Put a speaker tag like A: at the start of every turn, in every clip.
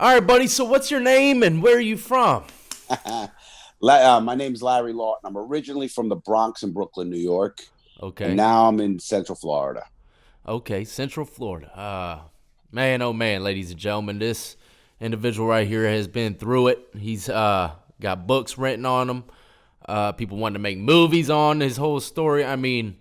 A: All right, buddy. So what's your name and where are you from?
B: My name's Larry Lawton. I'm originally from the Bronx in Brooklyn, New York, and
A: Okay.
B: now I'm in Central Florida.
A: Okay, Central Florida. Man, oh man, ladies and gentlemen, this individual right here has been through it. He's got books written on him. People want to make movies on his whole story. I mean,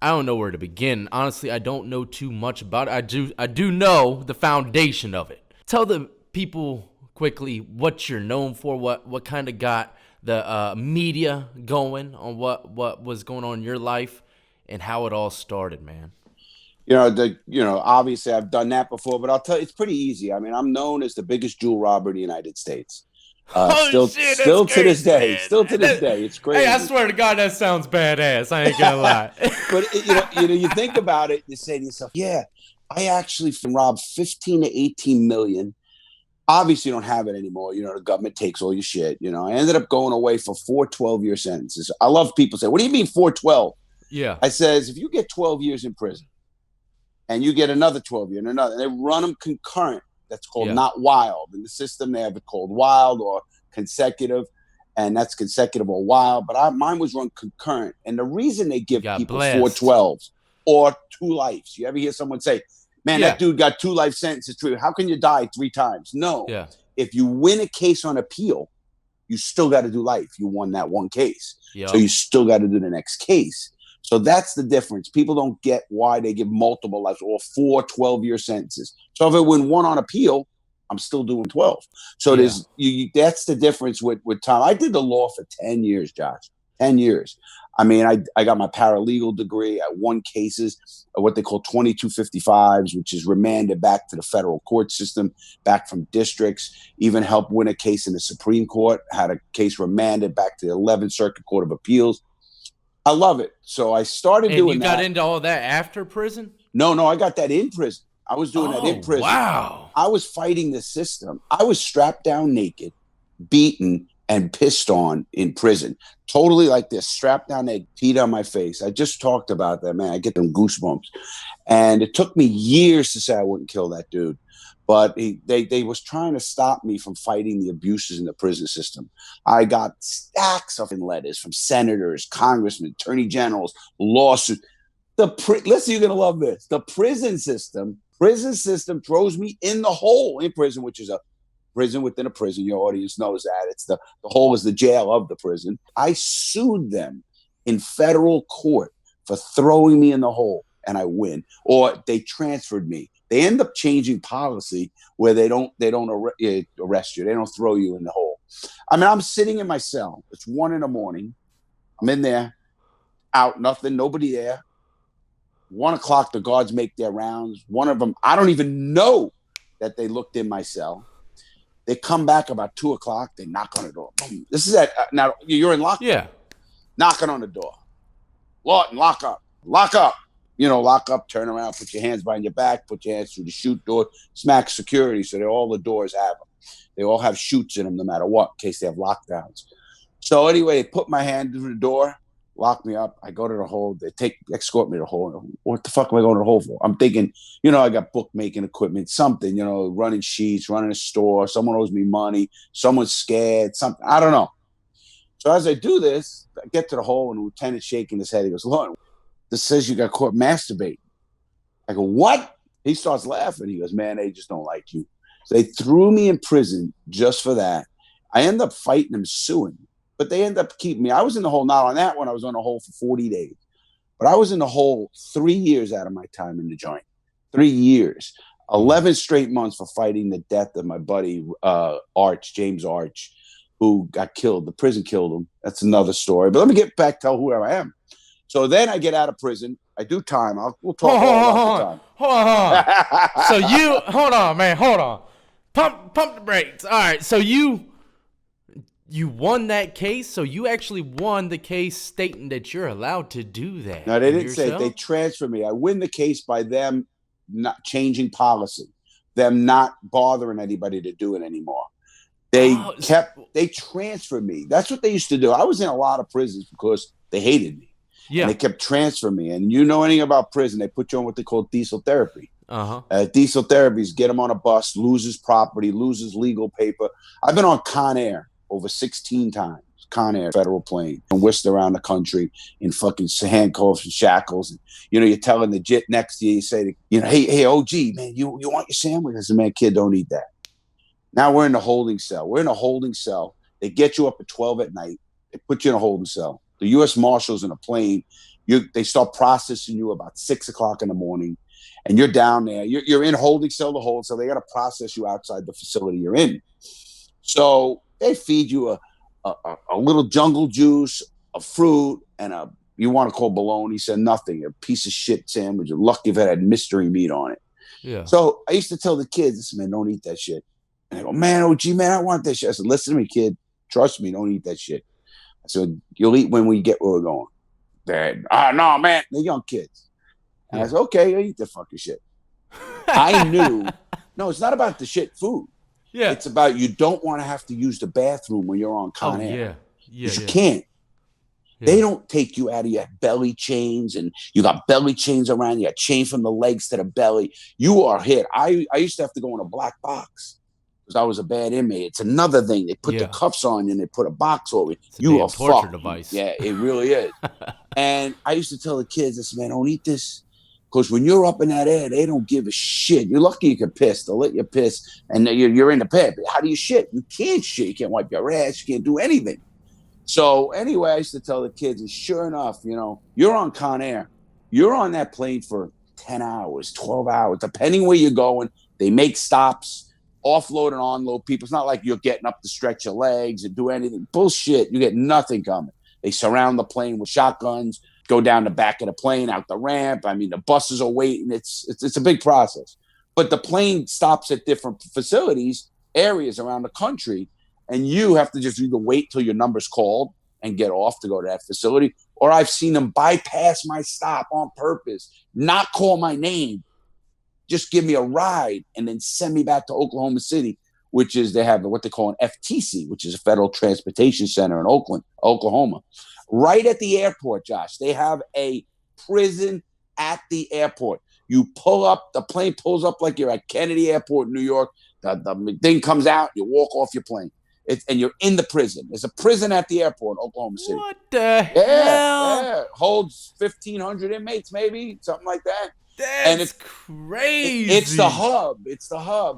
A: I don't know where to begin. Honestly, I don't know too much about it. I do know the foundation of it. Tell the people quickly what you're known for, what kind of got the media going on what was going on in your life and how it all started, man.
B: Obviously I've done that before, but I'll tell you, it's pretty easy. I mean, I'm known as the biggest jewel robber in the United States.
A: Oh
B: Still,
A: shit, that's
B: to this
A: crazy,
B: day,
A: man.
B: it's
A: Hey, I
B: crazy.
A: swear to God, that sounds badass. I ain't gonna lie.
B: But you think about it, you say to yourself, yeah, I actually robbed 15 to 18 million. Obviously, you don't have it anymore. The government takes all your shit. I ended up going away for 4 12-year sentences. I love people say, what do you mean 412?
A: Yeah,
B: I says, if you get 12 years in prison and you get another 12 year and another, and they run them concurrent, that's called
A: yeah.
B: not wild. In the system, they have it called wild or consecutive, and that's consecutive or wild. But mine was run concurrent. And the reason they
A: You
B: give
A: got
B: people
A: blessed.
B: 412s or 2 lives, you ever hear someone say, man, that
A: Yeah,
B: dude got 2 life sentences. How can you die 3 times? No.
A: yeah,
B: If you win a case on appeal, you still got to do life. You won that one case. So
A: yup.
B: you still got to do the next case. So that's the difference. People don't get why they give multiple lives or 4 12-year sentences. So if I win one on appeal, I'm still doing 12. So
A: Yeah.
B: that's the difference with Tom. I did the law for 10 years, Josh. 10 years. I mean, I got my paralegal degree. I won cases, what they call 2255s, which is remanded back to the federal court system, back from districts, even helped win a case in the Supreme Court, had a case remanded back to the 11th Circuit Court of Appeals. I love it. So I started
A: And you
B: doing
A: got
B: that.
A: into all that after prison?
B: No, I got that in prison. I was doing that in
A: Oh,
B: prison.
A: wow.
B: I was fighting the system. I was strapped down naked, beaten, and pissed on in prison. Totally like this, strapped down there, peed on my face. I just talked about that, man. I get them goosebumps. And it took me years to say I wouldn't kill that dude. But they was trying to stop me from fighting the abuses in the prison system. I got stacks of letters from senators, congressmen, attorney generals, lawsuits. Listen, you're gonna love this. The prison system throws me in the hole in prison, which is a prison within a prison. Your audience knows that. It's the hole is the jail of the prison. I sued them in federal court for throwing me in the hole, and I win. Or they transferred me. They end up changing policy where they don't arrest you. They don't throw you in the hole. I mean, I'm sitting in my cell. It's 1 a.m. I'm in there, out, nothing, nobody there. 1 o'clock, the guards make their rounds. One of them, I don't even know that they looked in my cell. They come back about 2 o'clock. They knock on the door. Boom. This is now you're in lockdown.
A: Yeah.
B: Knocking on the door. Lawton, lock up. Lock up. Lock up, turn around, put your hands behind your back, put your hands through the chute door, smack security so that all the doors have them. They all have chutes in them no matter what, in case they have lockdowns. So anyway, they put my hand through the door, lock me up. I go to the hole. They escort me to the hole. What the fuck am I going to the hole for? I'm thinking, I got bookmaking equipment, something, running sheets, running a store. Someone owes me money. Someone's scared, something. I don't know. So as I do this, I get to the hole and the lieutenant's shaking his head. He goes, look, this says you got caught masturbating. I go, what? He starts laughing. He goes, man, they just don't like you. So they threw me in prison just for that. I end up fighting them, suing, but they end up keeping me. I was in the hole, not on that one. I was on the hole for 40 days, but I was in the hole 3 years out of my time in the joint. 3 years, 11 straight months for fighting the death of my buddy, James Arch, who got killed. The prison killed him. That's another story. But let me get back, tell who I am. So then I get out of prison. I do time. We'll talk all about the time.
A: Hold on. So hold on, man. Hold on. Pump the brakes. All right. So you won that case. So you actually won the case, stating that you're allowed to do that.
B: No, they
A: in
B: didn't say it. They transferred me. I win the case by them not changing policy, them not bothering anybody to do it anymore. They transferred me. That's what they used to do. I was in a lot of prisons because they hated me.
A: Yeah.
B: And they kept transferring me. And you know anything about prison, they put you on what they call diesel therapy.
A: Uh-huh.
B: Diesel therapies, get him on a bus, loses property, loses legal paper. I've been on Con Air over 16 times. Con Air, federal plane, and whisked around the country in fucking handcuffs and shackles. And, you're telling the jit next to you, you say, hey, OG, man, you want your sandwich? I said, man, kid, don't eat that. Now we're in the holding cell. We're in a holding cell. They get you up at 12 at night. They put you in a holding cell. The U.S. Marshals in a plane, they start processing you about 6 o'clock in the morning, and you're down there. You're in holding cell to hold, so they got to process you outside the facility you're in. So they feed you a little jungle juice, a fruit, and you want to call bologna. He said nothing, a piece of shit sandwich. You're lucky if it had mystery meat on it.
A: Yeah.
B: So I used to tell the kids, listen, man, don't eat that shit. And they go, man, OG, man, I want that shit. I said, listen to me, kid. Trust me, don't eat that shit. I said, you'll eat when we get where we're going. Dad, no, man, they're young kids. And I said, okay, you eat the fucking shit. I knew, no, it's not about the shit food.
A: Yeah.
B: It's about you don't want to have to use the bathroom when you're on Con Air.
A: Yeah.
B: You can't. Yeah. They don't take you out of your belly chains, and you got belly chains around you, chain from the legs to the belly. You are hit. I used to have to go in a black box because I was a bad inmate. It's another thing. They put the cuffs on you and they put a box over you. You are
A: torture device.
B: Yeah, it really is. And I used to tell the kids, this, man, don't eat this. Because when you're up in that air, they don't give a shit. You're lucky you can piss. They'll let you piss, and you're in the bed. But how do you shit? You can't shit. You can't wipe your ass. You can't do anything. So anyway, I used to tell the kids, and sure enough, you're on Con Air. You're on that plane for 10 hours, 12 hours, depending where you're going. They make stops, offload and unload people. It's not like you're getting up to stretch your legs and do anything. Bullshit. You get nothing coming. They surround the plane with shotguns, go down the back of the plane, out the ramp. I mean, the buses are waiting. It's a big process. But the plane stops at different facilities, areas around the country, and you have to just either wait till your number's called and get off to go to that facility, or I've seen them bypass my stop on purpose, not call my name, just give me a ride, and then send me back to Oklahoma City, which is, they have what they call an FTC, which is a Federal Transportation Center in Oakland, Oklahoma. Right at the airport, Josh, they have a prison at the airport. You pull up, the plane pulls up like you're at Kennedy Airport in New York. The thing comes out, you walk off your plane. And you're in the prison. There's a prison at the airport in Oklahoma City.
A: What the hell?
B: Yeah. Holds 1,500 inmates, maybe, something like that.
A: That's crazy.
B: It's the hub.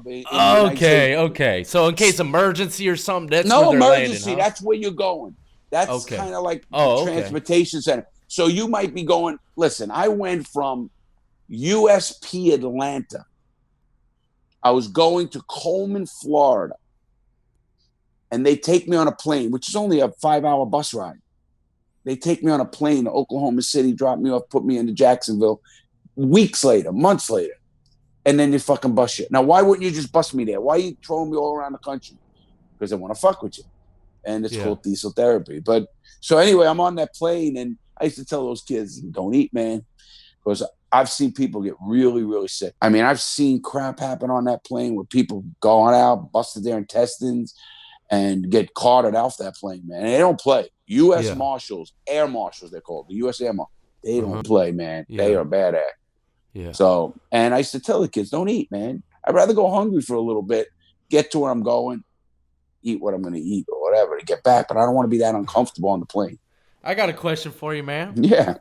A: Okay. So in case emergency or something, that's
B: no
A: where they're
B: emergency.
A: Landing, huh?
B: That's where you're going. That's kind of like transportation center. So you might be going. Listen, I went from USP Atlanta. I was going to Coleman, Florida. And they take me on a plane, which is only a 5-hour bus ride. They take me on a plane to Oklahoma City, drop me off, put me into Jacksonville. Weeks later, months later. And then they fucking bust you. Now, why wouldn't you just bust me there? Why are you throwing me all around the country? Because they want to fuck with you. And it's called diesel therapy. But so anyway, I'm on that plane, and I used to tell those kids, don't eat, man. Because I've seen people get really, really sick. I mean, I've seen crap happen on that plane with people going out, busted their intestines, and get carted off that plane, man. And they don't play. U.S. Marshals, Air Marshals, they're called. The U.S. Air Marshals. They don't play, man. They are bad at.
A: Yeah.
B: So, and I used to tell the kids, don't eat, man. I'd rather go hungry for a little bit, get to where I'm going, eat what I'm going to eat or whatever to get back. But I don't want to be that uncomfortable on the plane.
A: I got a question for you, man.
B: Yeah.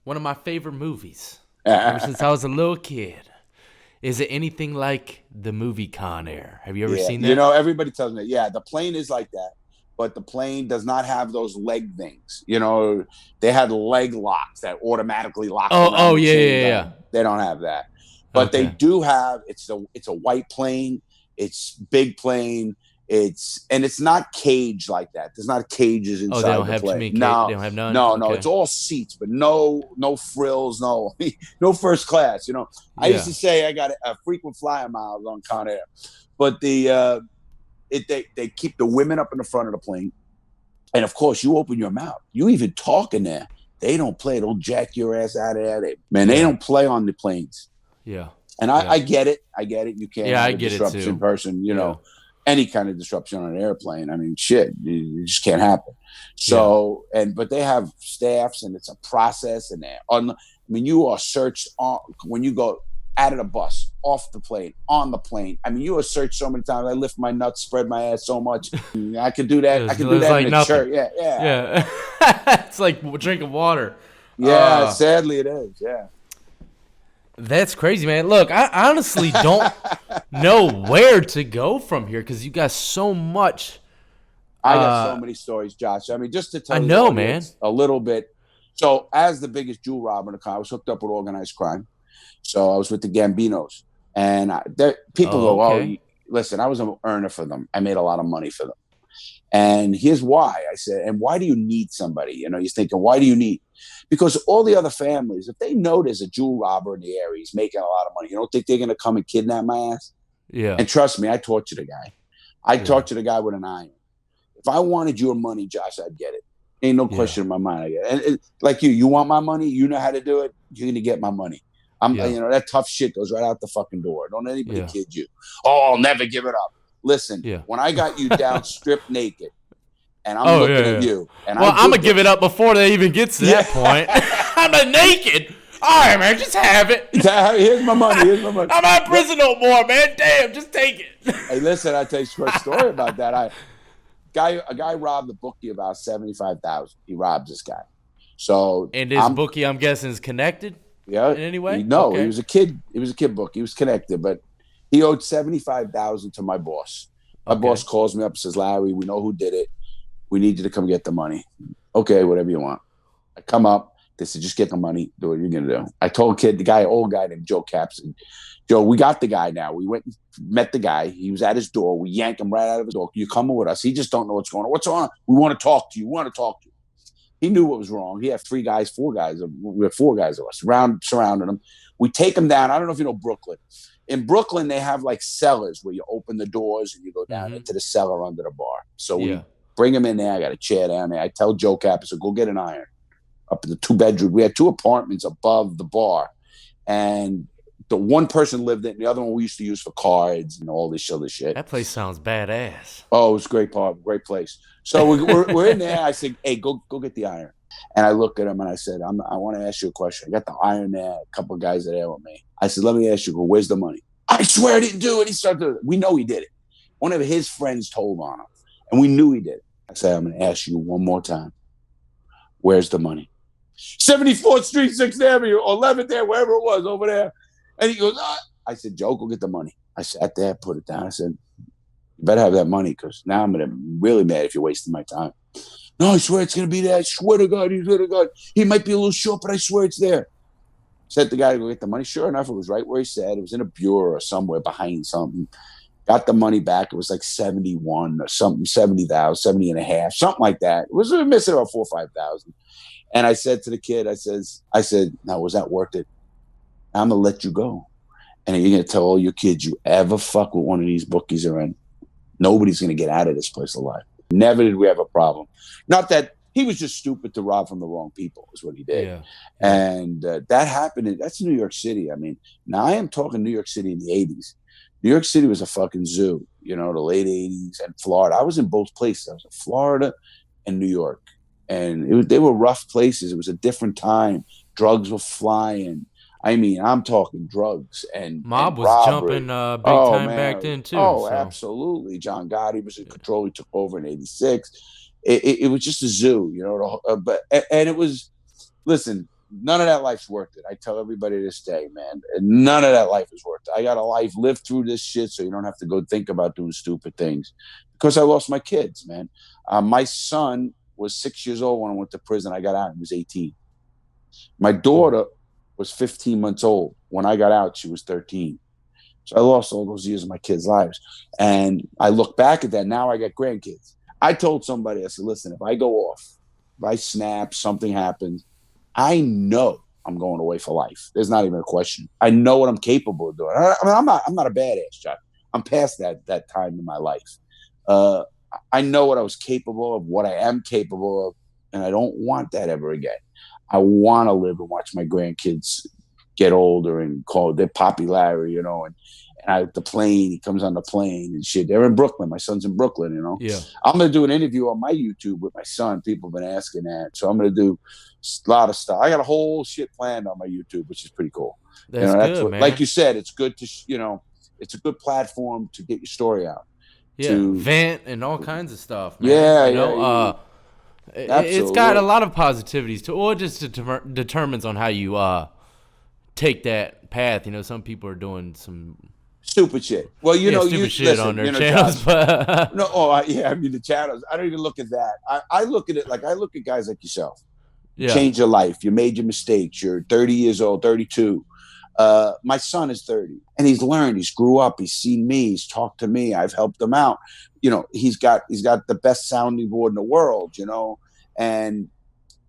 A: One of my favorite movies ever since I was a little kid. Is it anything like the movie Con Air? Have you ever seen that?
B: Everybody tells me, the plane is like that, but the plane does not have those leg things. They had leg locks that automatically lock.
A: Yeah.
B: They don't have that, but they do have. It's a white plane. It's big plane. It's not caged like that. There's not cages inside
A: they don't
B: the
A: have
B: plane.
A: Too many
B: no,
A: they don't have none.
B: No. It's all seats, but no frills, no first class. I used to say I got a frequent flyer miles on Con Air, but they keep the women up in the front of the plane, and of course you open your mouth. You even talk in there. They don't play. They'll jack your ass out of there. They don't play on the planes.
A: Yeah.
B: And I get it. You can't have a disruption person, any kind of disruption on an airplane. I mean, shit, it just can't happen. So, but they have staffs, and it's a process, and you are searched on when you go out of the bus, off the plane, on the plane. I mean, you were searched so many times. I lift my nuts, spread my ass so much. I could do that. I could do that
A: like
B: in a
A: nothing.
B: church. Yeah, yeah.
A: Yeah. It's like drinking water.
B: Yeah, sadly it is. Yeah.
A: That's crazy, man. Look, I honestly don't know where to go from here because you got so much.
B: I got so many stories, Josh. I mean, just to tell
A: I
B: you
A: know,
B: the audience a little bit. So, as the biggest jewel robber in the car, I was hooked up with organized crime. So, I was with the Gambinos. And people go,
A: okay.
B: listen, I was an earner for them. I made a lot of money for them. And here's why. I said, and why do you need somebody? You know, you're thinking, why do you need? Because all the other families, if they know there's a jewel robber in the area, he's making a lot of money, you don't think they're going to come and kidnap my ass?
A: Yeah.
B: And trust me, I tortured the guy. I tortured the guy with an iron. If I wanted your money, Josh, I'd get it. Ain't no question in my mind. I get it. And like you want my money? You know how to do it? You're going to get my money. You know, that tough shit goes right out the fucking door. Don't anybody kid you. Oh, I'll never give it up. Listen, when I got you down stripped naked, and I'm looking at you, and
A: I'm gonna give it up before they even get to that point. I'm naked. All right, man, just have it.
B: Here's my money.
A: I'm not in prison no more, man. Damn, just take it.
B: Hey, listen, I'll tell you a short story about that. A guy robbed the bookie about $75,000. He robbed this guy. So
A: and this bookie, I'm guessing, is connected.
B: Yeah.
A: In any way?
B: No, he was a kid. He was a kid book. He was connected, but he owed $75,000 to my boss. My boss calls me up and says, Larry, we know who did it. We need you to come get the money. Okay, whatever you want. I come up. They said, just get the money. Do what you're going to do. I told old guy named Joe Capson, Joe, we got the guy now. We went and met the guy. He was at his door. We yanked him right out of his door. You coming with us? He just don't know what's going on. What's on? We want to talk to you. We want to talk to you. He knew what was wrong. He had 4 guys. We had 4 guys of us surrounding him. We take him down. I don't know if you know Brooklyn. In Brooklyn, they have like cellars where you open the doors and you go down into the cellar under the bar. So we bring him in there. I got a chair down there. I tell Joe Cap, I said, go get an iron. Up in the 2-bedroom. We had 2 apartments above the bar. And the one person lived in it. The other one we used to use for cards and all this other shit.
A: That place sounds badass.
B: Oh, it was a great place. So we're in there. I said, hey, go get the iron. And I look at him and I said, I want to ask you a question. I got the iron there. A couple of guys are there with me. I said, let me ask you, where's the money? I swear I didn't do it. He started to, we know he did it. One of his friends told on him. And we knew he did it. I said, I'm going to ask you one more time. Where's the money? 74th Street, 6th Avenue, 11th there, wherever it was, over there. And he goes, ah. I said, Joe, go get the money. I sat there, put it down. I said, you better have that money because now I'm going to be really mad if you're wasting my time. No, I swear it's going to be there. I swear to God, he might be a little short, but I swear it's there. Sent the guy to go get the money. Sure enough, it was right where he said. It was in a bureau or somewhere behind something. Got the money back. It was like 71 or something, 70,000, 70 and a half, something like that. It was missing about 4,000 or 5,000. And I said to the kid, I said, now, was that worth it? I'm going to let you go. And you're going to tell all your kids you ever fuck with one of these bookies around. Nobody's going to get out of this place alive. Never did we have a problem. Not that he was just stupid to rob from the wrong people is what he did.
A: Yeah.
B: And that happened. That's New York City. I mean, now I am talking New York City in the 80s. New York City was a fucking zoo, the late 80s, and Florida. I was in both places. I was in Florida and New York. And they were rough places. It was a different time. Drugs were flying. I mean, I'm talking drugs and
A: mob was
B: robbery.
A: jumping big time back then too.
B: Oh, so. Absolutely. John Gotti was in control. He took over in '86. It was just a zoo, But it was. Listen, none of that life's worth it. I tell everybody this day, man. None of that life is worth it. I got a life, live through this shit, so you don't have to go think about doing stupid things. Because I lost my kids, man. My son was 6 years old when I went to prison. I got out. He was 18. My daughter was 15 months old. When I got out, she was 13. So I lost all those years of my kids' lives. And I look back at that. Now I got grandkids. I told somebody, I said, listen, if I go off, if I snap, something happens, I know I'm going away for life. There's not even a question. I know what I'm capable of doing. I mean, I'm not a badass, John. I'm past that time in my life. I know what I was capable of, what I am capable of, and I don't want that ever again. I want to live and watch my grandkids get older and call their Poppy Larry, and the plane, he comes on the plane and shit. They're in Brooklyn. My son's in Brooklyn,
A: Yeah.
B: I'm going to do an interview on my YouTube with my son. People have been asking that. So I'm going to do a lot of stuff. I got a whole shit planned on my YouTube, which is pretty cool. You
A: That's
B: know, that's
A: good,
B: what, like
A: man.
B: you said, it's good to, it's a good platform to get your story out.
A: Yeah,
B: To,
A: vent and all kinds of stuff, man.
B: yeah,
A: You
B: yeah,
A: know, it's got a
B: absolutely.
A: lot of positivities to, or it just determines on how you take that path. You know, some people are doing some
B: Stupid shit. Well,
A: yeah
B: you
A: stupid shit on
B: listen,
A: their
B: Josh.
A: channels, but
B: No, oh, yeah, I mean the channels. I don't even look at that. I look at it like I look at guys like yourself. You
A: yeah,
B: changed your life. You made your mistakes. You're 30 years old, 32. My son is 30, and he's learned. He's grew up. He's seen me. He's talked to me. I've helped him out. He's got the best sounding board in the world. And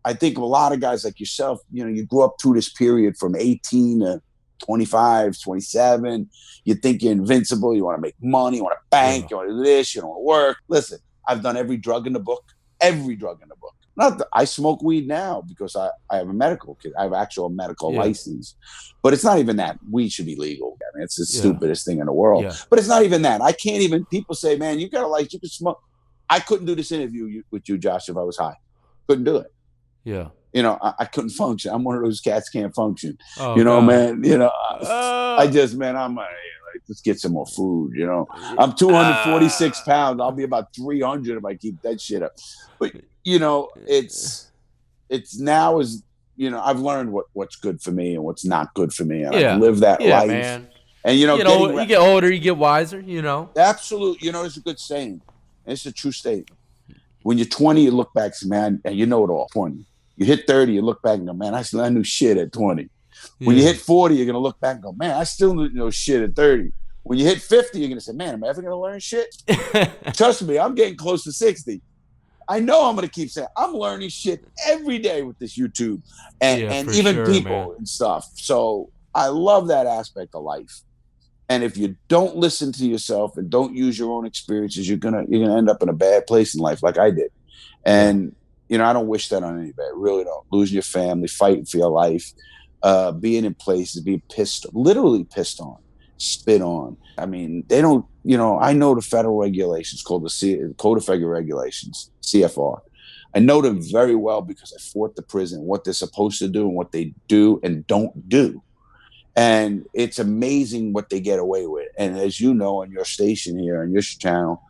B: I think of a lot of guys like yourself. You grew up through this period from 18 to 25, 27. You think you're invincible. You want to make money. You want to
A: yeah,
B: bank. You want to do this. You don't want to work. Listen, I've done every drug in the book. Every drug in the book. I smoke weed now because I have a medical kit. I have actual medical
A: yeah,
B: license. But it's not even that. Weed should be legal. I mean, it's the
A: yeah,
B: stupidest thing in the world.
A: yeah,
B: But it's not even that. I can't even, people say, man, you got a license, you can smoke. I couldn't do this interview with you, Josh, if I was high. Couldn't do it.
A: yeah.
B: I couldn't function. I'm one of those cats can't function.
A: Oh God.
B: Man. I
A: Uh,
B: just, man, I'm like, let's get some more food. I'm 246
A: uh,
B: pounds. I'll be about 300 if I keep that shit up. But it's now is I've learned what's good for me and what's not good for me, and I've
A: yeah,
B: lived that
A: yeah,
B: life.
A: man.
B: And
A: You get older, you get wiser. You know.
B: absolute. It's a good saying. It's a true statement. When you're 20, you look back, man, and you know it all. 20. You hit 30, you look back and go, man, I knew shit at 20. When you
A: Yeah.
B: hit 40, you're gonna look back and go, man, I still know shit at 30. When you hit 50, you're gonna say, man, am I ever gonna learn shit? Trust me, I'm getting close to 60. I know I'm gonna keep saying I'm learning shit every day with this YouTube and,
A: Yeah,
B: and
A: for
B: even
A: sure, man.
B: people and stuff. So I love that aspect of life. And if you don't listen to yourself and don't use your own experiences, you're gonna end up in a bad place in life, like I did.
A: Yeah.
B: And I don't wish that on anybody. I really don't. Losing your family, fighting for your life, being in places, being literally pissed on, spit on. I mean, they don't. I know the federal regulations called the Code of Federal Regulations (CFR). I know them very well because I fought the prison, what they're supposed to do and what they do and don't do. And it's amazing what they get away with. And as you know, on your station here, on your channel,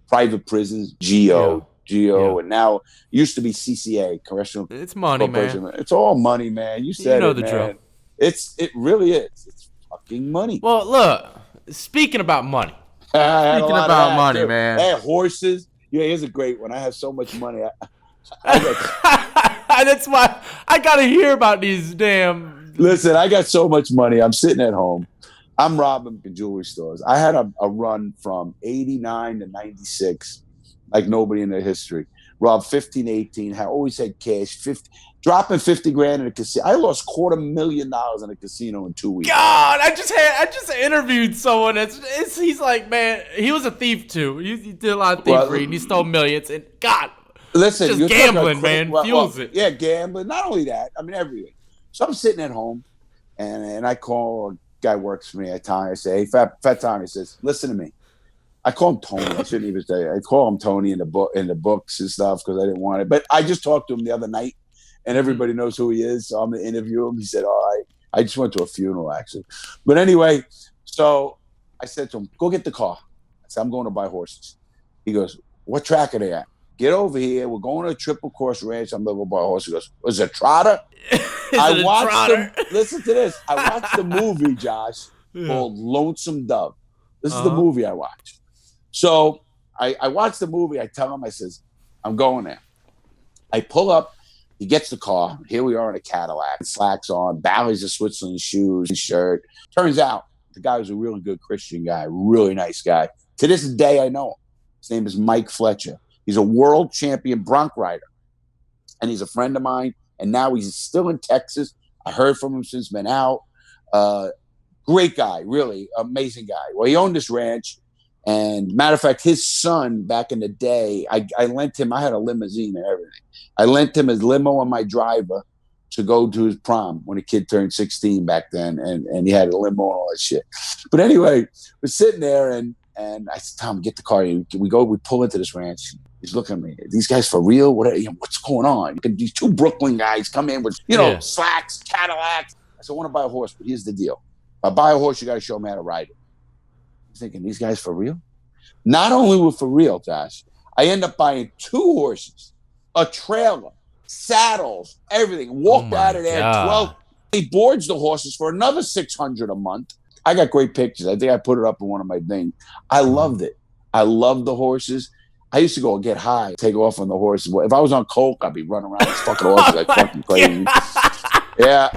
B: private prisons,
A: Yeah. Yeah.
B: and now used to be CCA, Correctional
A: It's money, man.
B: Corporation. It's all money, man. You
A: You
B: said
A: know
B: it,
A: the drill.
B: man. It really is. It's fucking money.
A: Well, look, speaking about money.
B: I had a
A: Speaking
B: lot of
A: about
B: that
A: money,
B: too. I
A: man.
B: had horses. Yeah, here's a great one. I have so much money. I got
A: That's why I gotta hear about these damn.
B: Listen, I got so much money. I'm sitting at home. I'm robbing jewelry stores. I had a run from 89 to 96, like nobody in their history. Robbed 15, 18, always had cash, 50, dropping 50 grand in a casino. I lost $250,000 in a casino in 2 weeks.
A: God, I just interviewed someone he's like, man, he was a thief too. He did a lot of thievery and he stole millions. And God,
B: Listen,
A: just
B: you're
A: gambling, man, fuels it.
B: Yeah, gambling. Not only that, I mean everything. So I'm sitting at home, and I call a guy works for me at Tommy. I say, hey, Fat Tommy. He says, listen to me. I call him Tony. I shouldn't even say. I call him Tony in the books and stuff because I didn't want it. But I just talked to him the other night, and everybody knows who he is. So I'm gonna interview him. He said, all right. I just went to a funeral actually, but anyway. So I said to him, go get the car. I said, I'm going to buy horses. He goes, what track are they at? Get over here. We're going to a triple course ranch. I'm going to go buy a horse. He goes, was it a trotter?
A: Is it a trotter?
B: Listen to this. I watched the movie, Josh, called Lonesome Dove. This is the movie I watched. So I watched the movie. I tell him, I says, I'm going there. I pull up. He gets the car. Here we are in a Cadillac. Slacks on, Bally's of Switzerland shoes, shirt. Turns out the guy was a really good Christian guy, really nice guy. To this day, I know him. His name is Mike Fletcher. He's a world champion bronc rider, and he's a friend of mine. And now he's still in Texas. I heard from him since been out. Great guy, really amazing guy. Well, he owned this ranch, and matter of fact, his son back in the day, I lent him. I had a limousine and everything. I lent him his limo and my driver to go to his prom when a kid turned 16 back then, and he had a limo and all that shit. But anyway, we're sitting there, and I said, Tom, get the car. We pull into this ranch. He's looking at me. These guys for real? What's going on? These two Brooklyn guys come in with, slacks, Cadillacs. I said, I want to buy a horse, but here's the deal. If I buy a horse, you got to show me how to ride it. I'm thinking, these guys for real? Not only were for real, Josh, I end up buying 2 horses, a trailer, saddles, everything. Walked out of there,
A: God.
B: 12. He boards the horses for another $600 a month. I got great pictures. I think I put it up in one of my things. I loved it. I loved the horses. I used to go get high, take off on the horses. If I was on coke, I'd be running around these fucking horses like fucking crazy. Yeah.